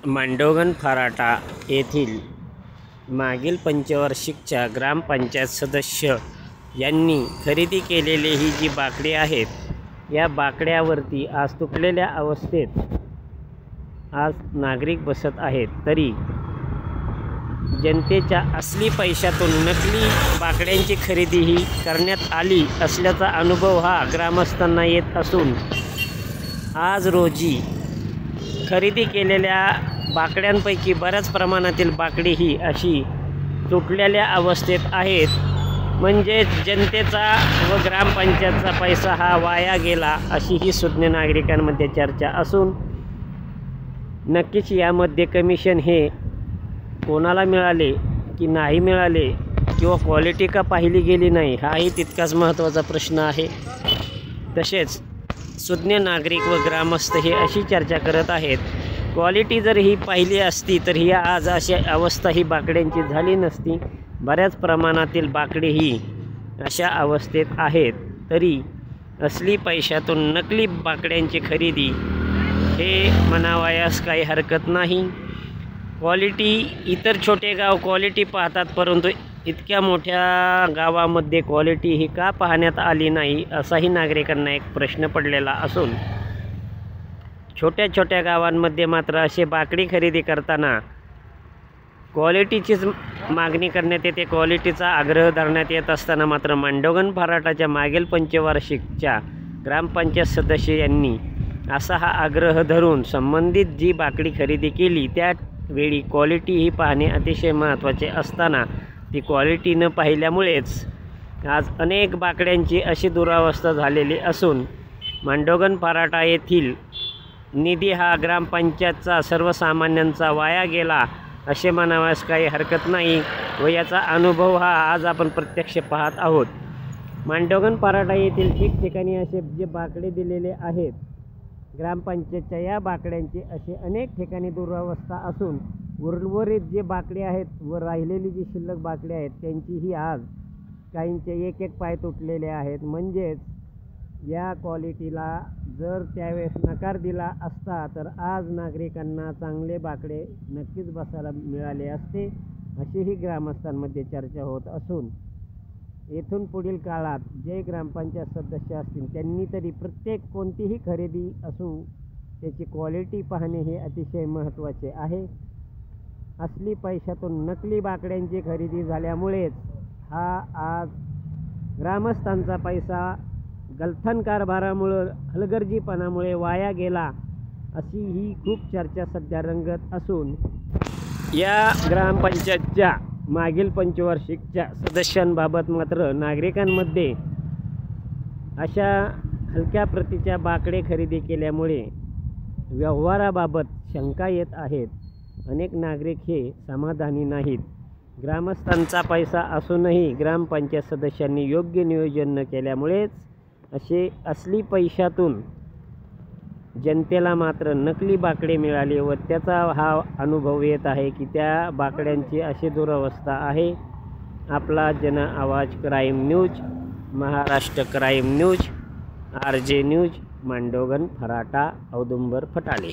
मांडोगण फराटा येथील मागील पंचवार्षिकच्या ग्रामपंचायत सदस्य यांनी खरेदी केलेली ही जी बाकडी आहेत, या बाकड्यावरती आज तुटलेल्या अवस्थेत आज नागरिक बसत आहेत। तरी जनतेच्या असली पैशातून नकली बाकड्यांची खरेदी ही करण्यात आली असल्याचा अनुभव हा ग्रामस्थांना येत असून आज रोजी खरेदी केलेल्या बाकड्यांपैकी बऱ्याच प्रमाणातील बाकडी ही अशी तुटलेल्या अवस्थेत आहेत। म्हणजे जनतेचा व ग्रामपंचायतचा पैसा हा वाया गेला अशी ही सुज्ञ नागरिकांमध्ये चर्चा असून नक्कीच यामध्ये कमिशन हे कोणाला मिळाले की नाही मिळाले किंवा क्वालिटी का पाहिली गेली नाही हाही तितकाच महत्त्वाचा प्रश्न आहे। तसेच सुज्ञ नागरिक व ग्रामस्थ हे अशी चर्चा करत आहेत, क्वालिटी जर ही पाहिली असती तर ही आज अशी अवस्था ही बाकड्यांची झाली नसती। बऱ्याच प्रमाणातील बाकडी ही अशा अवस्थेत आहेत। तरी असली पैशातून नकली बाकड्यांची खरेदी हे म्हणावयास काही हरकत नाही। क्वालिटी इतर छोटे गाव क्वालिटी पाहतात, परंतु इतक्या मोठ्या गावामध्ये क्वालिटी ही का पाहण्यात आली नाही असाही नागरिकांना एक प्रश्न पडलेला असून छोट्या छोट्या गावांमध्ये मात्र असे बाकडी खरेदी करताना क्वालिटीचीच मागणी करण्यात येते, क्वालिटीचा आग्रह धरण्यात येत असताना मात्र मांडोगण फराटाच्या मागील पंचवार्षिकच्या ग्रामपंचायत सदस्य यांनी असा हा आग्रह धरून संबंधित जी बाकडी खरेदी केली त्यावेळी क्वालिटी ही पाहणे अतिशय महत्त्वाचे असताना ती क्वालिटी न पाहिल्यामुळेच आज अनेक बाकड्यांची अशी दुरावस्था झालेली असून मांडोगण फराटा येथील निधी हा ग्रामपंचायतचा सर्वसामान्यांचा वाया गेला असे म्हणावयास काही हरकत नाही व याचा अनुभव हा आज आपण प्रत्यक्ष पाहत आहोत। मांडोगण फराटा येथील ठिकठिकाणी असे जे बाकडे दिलेले आहेत ग्रामपंचायतच्या, या बाकड्यांची असे अनेक ठिकाणी दुरावस्था असून उर्वरित जे बाकडे आहेत व राहिलेली जी शिल्लक बाकडे आहेत त्यांचीही आज काहींचे एक एक पाय तुटलेले आहेत। म्हणजेच या क्वालिटीला जर त्यावेळेस नकार दिला असता तर आज नागरिकांना चांगले बाकडे नक्कीच बसायला मिळाले असते अशीही ग्रामस्थांमध्ये चर्चा होत असून येथून पुढील काळात जे ग्रामपंचायत सदस्य असतील त्यांनी तरी प्रत्येक कोणतीही खरेदी असू त्याची क्वालिटी पाहणे हे अतिशय महत्त्वाचे आहे। असली पैशातून नकली बाकड्यांची खरेदी झाल्यामुळेच हा आज ग्रामस्थांचा पैसा गलथन कारभारामुळे हलगर्जीपणामुळे वाया गेला अशी ही खूप चर्चा सध्या रंगत असून या ग्रामपंचायतच्या मागील पंचवार्षिकच्या सदस्यांबाबत मात्र नागरिकांमध्ये अशा हलक्या प्रतीच्या बाकडे खरेदी केल्यामुळे व्यवहाराबाबत शंका येत आहेत। अनेक नागरिक हे समाधानी नाहीत। ग्रामस्थांचा पैसा असूनही ग्रामपंचायत सदस्यांनी योग्य नियोजन न केल्यामुळेच असे असली पैशातून जनतेला मात्र नकली बाकडे मिळाले व त्याचा हा अनुभव येत आहे की त्या बाकड्यांची अशी दुरावस्था आहे। आपला Jan Awaaz crime news, Maharashtra crime news, RJ news, Mandogan Farata, Audumbar Phatale.